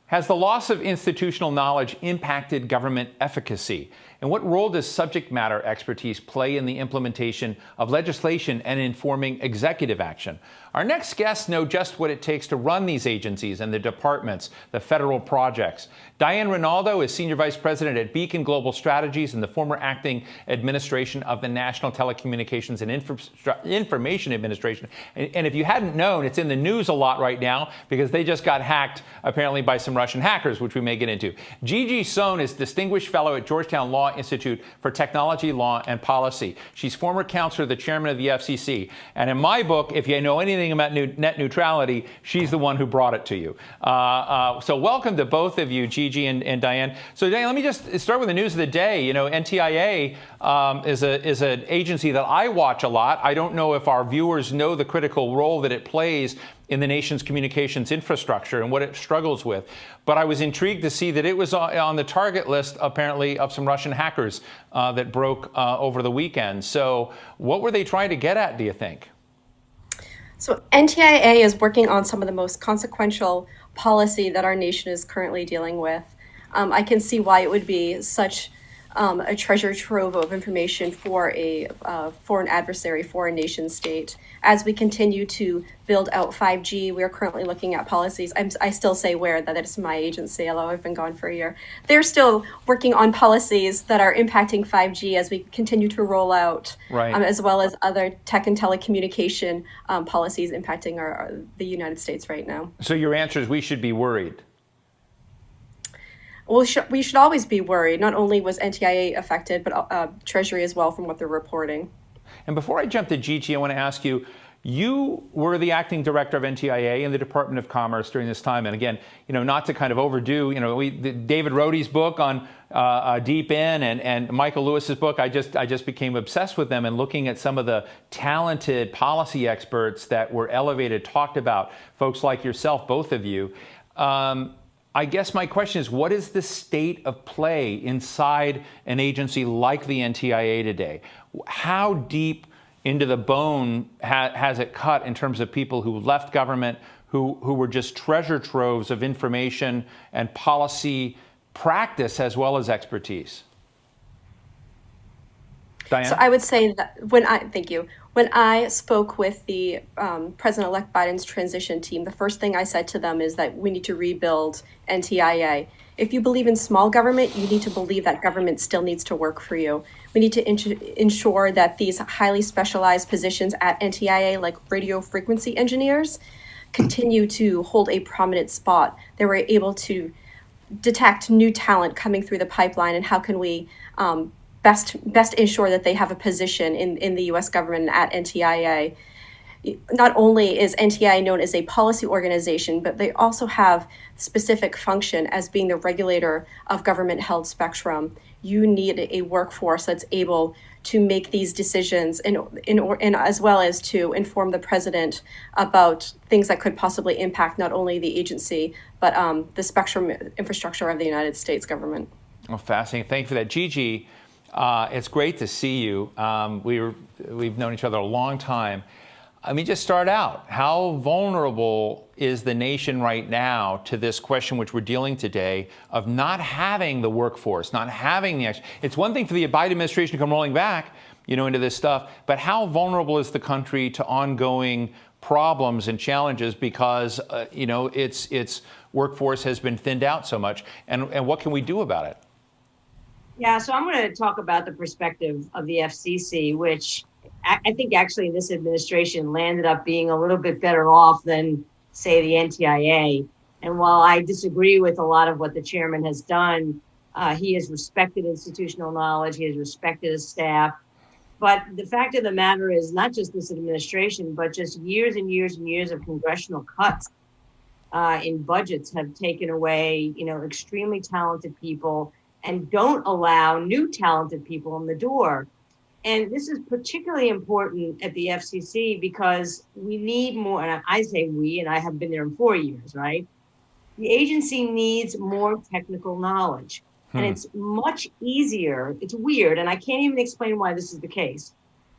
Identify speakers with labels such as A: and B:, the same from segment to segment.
A: Has the loss of institutional knowledge impacted government efficacy? And what role does subject matter expertise play in the implementation of legislation and informing executive action? Our next guests know just what it takes to run these agencies and the departments, the federal projects. Diane Rinaldo is Senior Vice President at Beacon Global Strategies and the former acting administration of the National Telecommunications and Information Administration. And if you hadn't known, it's in the news a lot right now because they just got hacked, apparently, by some Russian hackers, which we may get into. Gigi Sohn is Distinguished Fellow at Georgetown Law Institute for Technology, Law, and Policy. She's former counselor to the chairman of the FCC. And in my book, if you know anything about net neutrality, she's the one who brought it to you. So welcome to both of you, Gigi and Diane. So Diane, let me just start with the news of the day. You know, NTIA is an agency that I watch a lot. I don't know if our viewers know the critical role that it plays in the nation's communications infrastructure and what it struggles with. But I was intrigued to see that it was on the target list, apparently, of some Russian hackers that broke over the weekend. So what were they trying to get at, do you think?
B: So NTIA is working on some of the most consequential policy that our nation is currently dealing with. I can see why it would be such a treasure trove of information for a foreign adversary, for a nation state. As we continue to build out 5G, we are currently looking at policies. I still say that it's my agency, although I've been gone for a year. They're still working on policies that are impacting 5G as we continue to roll out,
A: right.
B: As well as other tech and telecommunication policies impacting the United States right now.
A: So your answer is we should be worried.
B: Well, we should always be worried. Not only was NTIA affected, but Treasury as well from what they're reporting.
A: And before I jump to Gigi, I want to ask you, you were the acting director of NTIA in the Department of Commerce during this time. And again, you know, not to kind of overdo, you know, David Rohde's book on Deep In and Michael Lewis's book, I just became obsessed with them and looking at some of the talented policy experts that were elevated, talked about, folks like yourself, both of you. I guess my question is, what is the state of play inside an agency like the NTIA today? How deep into the bone has it cut in terms of people who left government, who were just treasure troves of information and policy practice as well as expertise? Diane?
B: So I would say that thank you. When I spoke with the President-elect Biden's transition team, the first thing I said to them is that we need to rebuild NTIA. If you believe in small government, you need to believe that government still needs to work for you. We need to ensure that these highly specialized positions at NTIA, like radio frequency engineers, continue to hold a prominent spot. They were able to detect new talent coming through the pipeline, and how can we best ensure that they have a position in the U.S. government at NTIA. Not only is NTIA known as a policy organization, but they also have specific function as being the regulator of government-held spectrum. You need a workforce that's able to make these decisions and as well as to inform the president about things that could possibly impact not only the agency, but the spectrum infrastructure of the United States government.
A: Well, fascinating. Thank you for that. Gigi, it's great to see you. We've known each other a long time. Let me just start out. How vulnerable is the nation right now to this question which we're dealing today of not having the workforce, not having the it's one thing for the Biden administration to come rolling back, you know, into this stuff, but how vulnerable is the country to ongoing problems and challenges because, you know, its workforce has been thinned out so much, and what can we do about it?
C: Yeah, so I'm going to talk about the perspective of the FCC, which I think actually this administration landed up being a little bit better off than, say, the NTIA. And while I disagree with a lot of what the chairman has done, he has respected institutional knowledge, he has respected his staff. But the fact of the matter is not just this administration, but just years and years and years of congressional cuts in budgets have taken away, you know, extremely talented people and don't allow new talented people in the door. And this is particularly important at the FCC because we need more, and I say we, and I have been there in 4 years, right? The agency needs more technical knowledge. And it's much easier, it's weird, and I can't even explain why this is the case.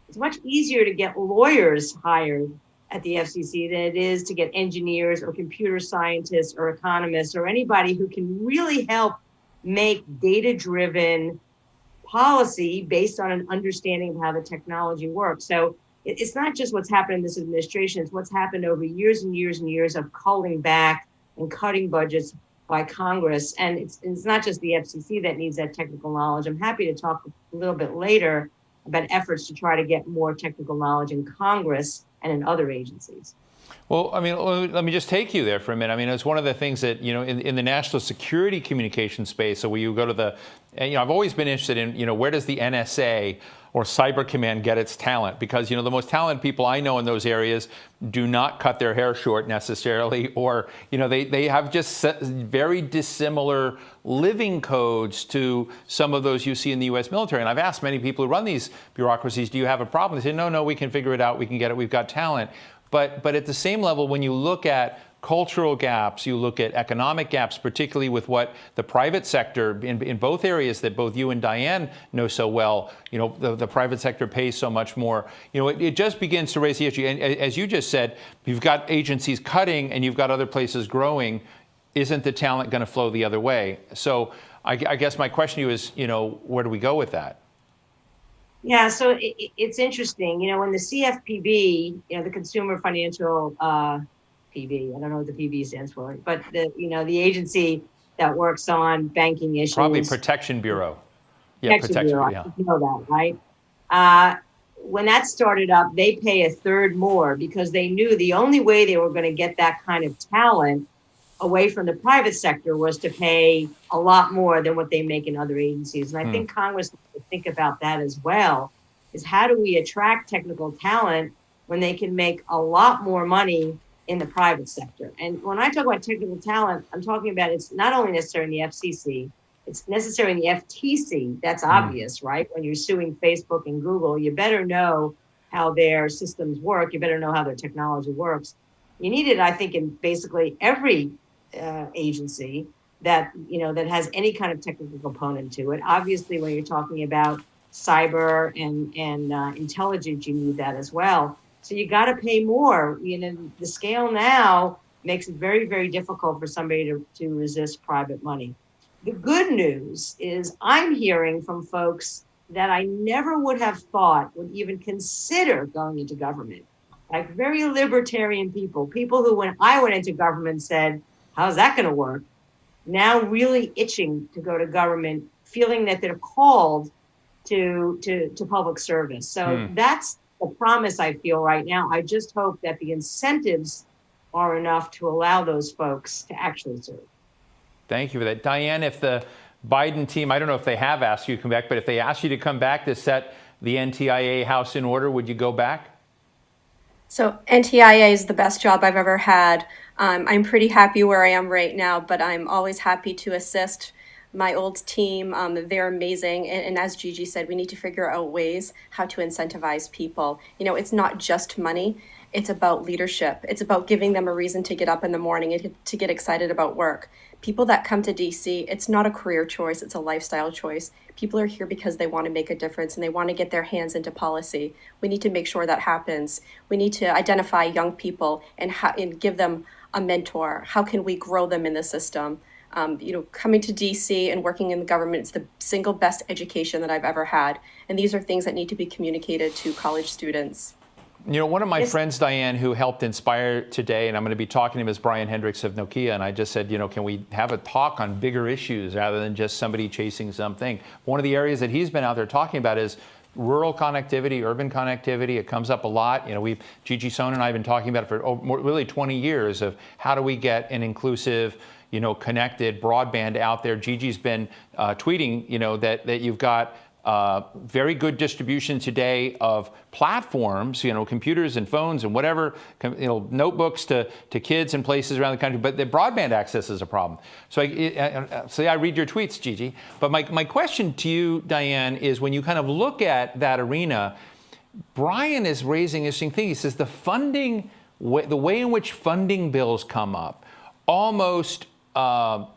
C: It's much easier to get lawyers hired at the FCC than it is to get engineers or computer scientists or economists or anybody who can really help make data-driven policy based on an understanding of how the technology works. So it's not just what's happened in this administration, it's what's happened over years and years and years of culling back and cutting budgets by Congress. And it's not just the FCC that needs that technical knowledge. I'm happy to talk a little bit later about efforts to try to get more technical knowledge in Congress and in other agencies.
A: Well, I mean, let me just take you there for a minute. I mean, it's one of the things that, in the national security communication space, so where you go to the, I've always been interested in, where does the NSA or Cyber Command get its talent? Because, the most talented people I know in those areas do not cut their hair short necessarily, or, they have just very dissimilar living codes to some of those you see in the U.S. military. And I've asked many people who run these bureaucracies, do you have a problem? They say, no, we can figure it out. We can get it. We've got talent. But at the same level, when you look at cultural gaps, you look at economic gaps, particularly with what the private sector in both areas that both you and Diane know so well, the private sector pays so much more. It just begins to raise the issue. And as you just said, you've got agencies cutting and you've got other places growing. Isn't the talent going to flow the other way? So I guess my question to you is, where do we go with that?
C: Yeah, so it's interesting. When the CFPB, the Consumer Financial PB, I don't know what the PB stands for, but the agency that works on banking issues.
A: Probably Protection Bureau. Yeah, Protection Bureau.
C: Yeah. You know that, right? When that started up, they pay a third more because they knew the only way they were going to get that kind of talent away from the private sector was to pay a lot more than what they make in other agencies. And I think Congress needs to think about that as well, is how do we attract technical talent when they can make a lot more money in the private sector? And when I talk about technical talent, I'm talking about it's not only necessary in the FCC, it's necessary in the FTC. That's obvious, right? When you're suing Facebook and Google, you better know how their systems work. You better know how their technology works. You need it, I think, in basically every agency that that has any kind of technical component to it. Obviously, when you're talking about cyber and intelligence, you need that as well. So you got to pay more. The scale now makes it very, very difficult for somebody to resist private money. The good news is I'm hearing from folks that I never would have thought would even consider going into government, like very libertarian people who, when I went into government, said, how's that going to work? Now really itching to go to government, feeling that they're called to public service. So that's the promise I feel right now. I just hope that the incentives are enough to allow those folks to actually serve.
A: Thank you for that. Diane, if the Biden team, I don't know if they have asked you to come back, but if they asked you to come back to set the NTIA house in order, would you go back?
B: So NTIA is the best job I've ever had. I'm pretty happy where I am right now, but I'm always happy to assist my old team. They're amazing. And as Gigi said, we need to figure out ways how to incentivize people. It's not just money. It's about leadership. It's about giving them a reason to get up in the morning and to get excited about work. People that come to DC, it's not a career choice, it's a lifestyle choice. People are here because they want to make a difference and they want to get their hands into policy. We need to make sure that happens. We need to identify young people and give them a mentor. How can we grow them in the system? Coming to DC and working in the government is the single best education that I've ever had. And these are things that need to be communicated to college students.
A: One of my friends, Diane, who helped inspire today, and I'm going to be talking to him, is Brian Hendricks of Nokia, and I just said, can we have a talk on bigger issues rather than just somebody chasing something? One of the areas that he's been out there talking about is rural connectivity, urban connectivity. It comes up a lot. Gigi Sohn and I have been talking about it for really 20 years of how do we get an inclusive, connected broadband out there. Gigi's been tweeting, that you've got very good distribution today of platforms, computers and phones and whatever, notebooks to kids in places around the country, but the broadband access is a problem. So I read your tweets, Gigi, but my question to you, Diane, is when you kind of look at that arena, Brian is raising an interesting thing. He says the way in which funding bills come up almost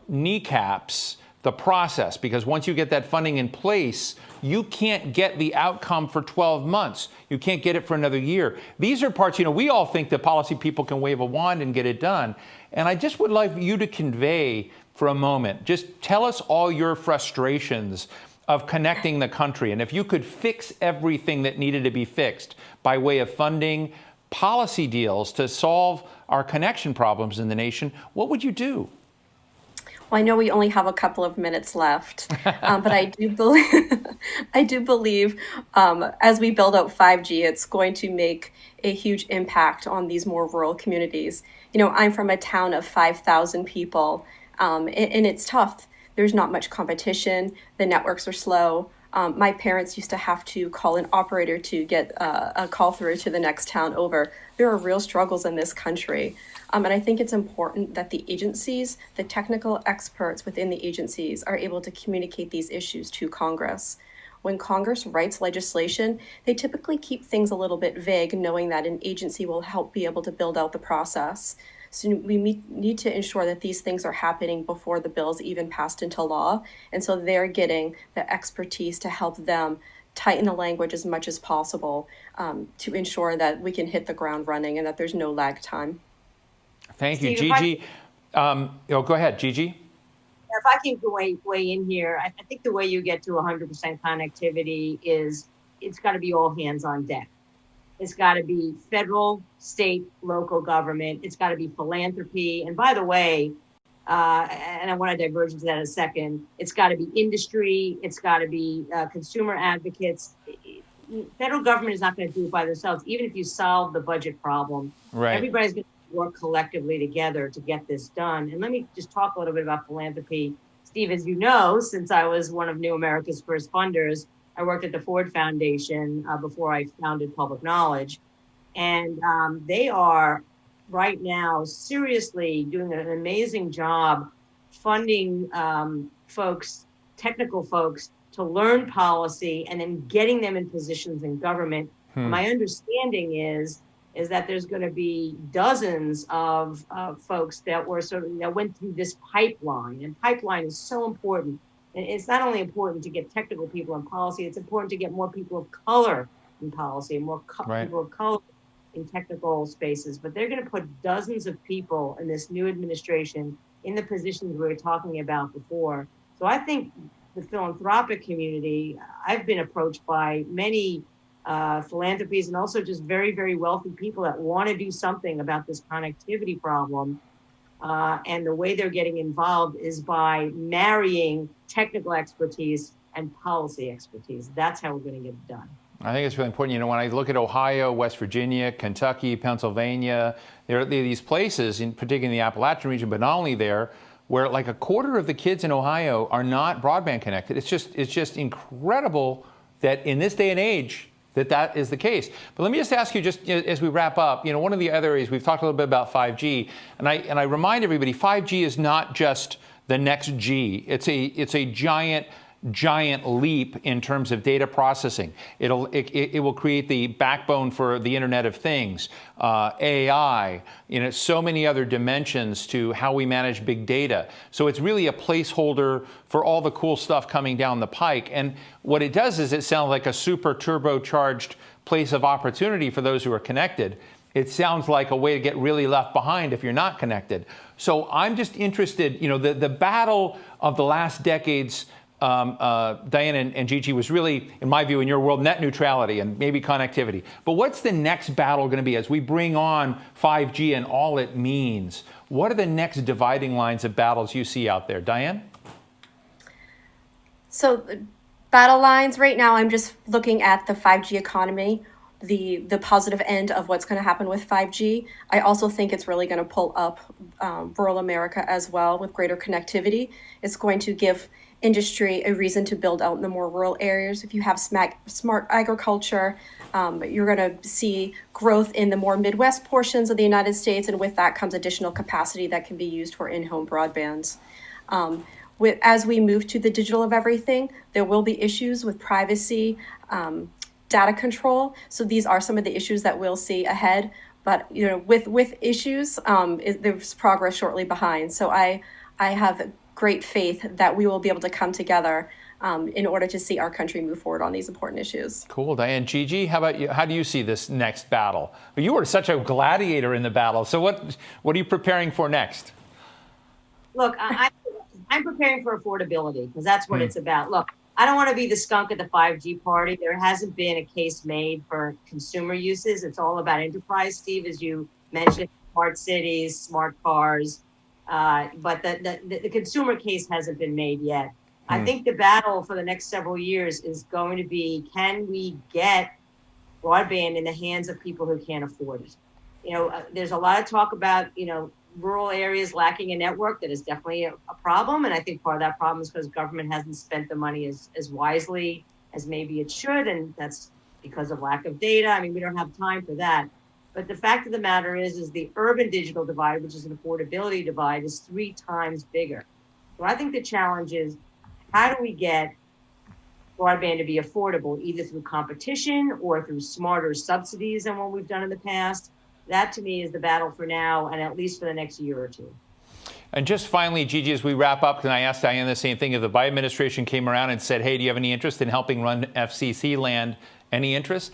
A: kneecaps the process, because once you get that funding in place, you can't get the outcome for 12 months. You can't get it for another year. These are parts, we all think that policy people can wave a wand and get it done. And I just would like you to convey for a moment, just tell us all your frustrations of connecting the country. And if you could fix everything that needed to be fixed by way of funding, policy deals to solve our connection problems in the nation, what would you do?
B: Well, I know we only have a couple of minutes left, but I do believe, as we build out 5G, it's going to make a huge impact on these more rural communities. I'm from a town of 5,000 people, and it's tough. There's not much competition. The networks are slow. My parents used to have to call an operator to get a call through to the next town over. There are real struggles in this country. And I think it's important that the agencies, the technical experts within the agencies, are able to communicate these issues to Congress. When Congress writes legislation, they typically keep things a little bit vague, knowing that an agency will help be able to build out the process. So we need to ensure that these things are happening before the bill's even passed into law. And so they're getting the expertise to help them tighten the language as much as possible to ensure that we can hit the ground running and that there's no lag time.
C: Thank
B: you,
C: Gigi.
A: Go ahead, Gigi.
C: If I can weigh in here, I think the way you get to 100% connectivity is it's got to be all hands on deck. It's got to be federal, state, local government. It's got to be philanthropy. And by the way, and I want to diverge into that in a second, it's got to be industry. It's got to be consumer advocates. Federal government is not going to do it by themselves. Even if you solve the budget problem,
A: right.
C: Everybody's going to work collectively together to get this done. And let me just talk a little bit about philanthropy. Steve, as you know, since I was one of New America's first funders, I worked at the Ford Foundation before I founded Public Knowledge. And they are right now seriously doing an amazing job funding folks, technical folks, to learn policy and then getting them in positions in government. My understanding is that there's going to be dozens of folks that went through this pipeline. And pipeline is so important. And it's not only important to get technical people in policy, it's important to get more people of color in policy and more people of color in technical spaces. But they're going to put dozens of people in this new administration in the positions we were talking about before. So I think the philanthropic community, I've been approached by many philanthropies and also just very, very wealthy people that want to do something about this connectivity problem. And the way they're getting involved is by marrying technical expertise and policy expertise. That's how we're going to get it done.
A: I think it's really important. When I look at Ohio, West Virginia, Kentucky, Pennsylvania, there are these places, particularly in the Appalachian region, but not only there, where like a quarter of the kids in Ohio are not broadband connected. It's just incredible that in this day and age, that is the case. But let me just ask you, just as we wrap up, one of the other areas, we've talked a little bit about 5G, and I remind everybody, 5G is not just the next G. It's a giant leap in terms of data processing. It will create the backbone for the Internet of Things, AI, so many other dimensions to how we manage big data. So it's really a placeholder for all the cool stuff coming down the pike. And what it does is it sounds like a super turbocharged place of opportunity for those who are connected. It sounds like a way to get really left behind if you're not connected. So I'm just interested, the battle of the last decades, Diane and Gigi, was really, in my view, in your world, net neutrality and maybe connectivity. But what's the next battle going to be as we bring on 5G and all it means? What are the next dividing lines of battles you see out there? Diane?
B: So battle lines right now, I'm just looking at the 5G economy, the positive end of what's going to happen with 5G. I also think it's really going to pull up rural America as well with greater connectivity. It's going to give industry a reason to build out in the more rural areas. If you have smart agriculture, you're going to see growth in the more Midwest portions of the United States, and with that comes additional capacity that can be used for in-home broadbands. As we move to the digital of everything, there will be issues with privacy, data control. So these are some of the issues that we'll see ahead. But with issues, there's progress shortly behind. So I have great faith that we will be able to come together in order to see our country move forward on these important issues.
A: Cool, Diane. Gigi, how about you? How do you see this next battle? You were such a gladiator in the battle. So what are you preparing for next?
C: Look, I'm preparing for affordability because that's what it's about. Look, I don't want to be the skunk at the 5G party. There hasn't been a case made for consumer uses. It's all about enterprise, Steve, as you mentioned, smart cities, smart cars. But the consumer case hasn't been made yet. I think the battle for the next several years is going to be, can we get broadband in the hands of people who can't afford it? You know, there's a lot of talk about, rural areas lacking a network. That is definitely a problem. And I think part of that problem is because government hasn't spent the money as wisely as maybe it should. And that's because of lack of data. I mean, we don't have time for that. But the fact of the matter is the urban digital divide, which is an affordability divide, is 3 times bigger. So I think the challenge is, how do we get broadband to be affordable, either through competition or through smarter subsidies than what we've done in the past? That, to me, is the battle for now, and at least for the next year or two.
A: And just finally, Gigi, as we wrap up, can I ask Diane the same thing? If the Biden administration came around and said, hey, do you have any interest in helping run FCC land? Any interest?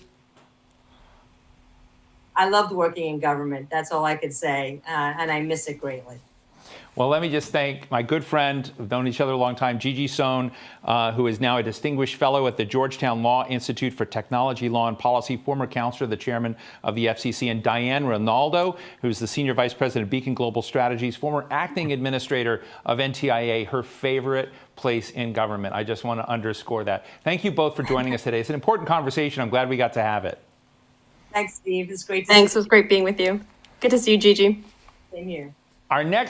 C: I loved working in government. That's all I could say, and I miss it greatly.
A: Well, let me just thank my good friend, we've known each other a long time, Gigi Sohn, who is now a distinguished fellow at the Georgetown Law Institute for Technology, Law and Policy, former counselor, the chairman of the FCC, and Diane Rinaldo, who's the senior vice president of Beacon Global Strategies, former acting administrator of NTIA, her favorite place in government. I just want to underscore that. Thank you both for joining us today. It's an important conversation. I'm glad we got to have it.
C: Thanks, Steve. It's great to
B: Thanks. It was great being with you. Good to see you, Gigi.
C: Same here.
A: Our next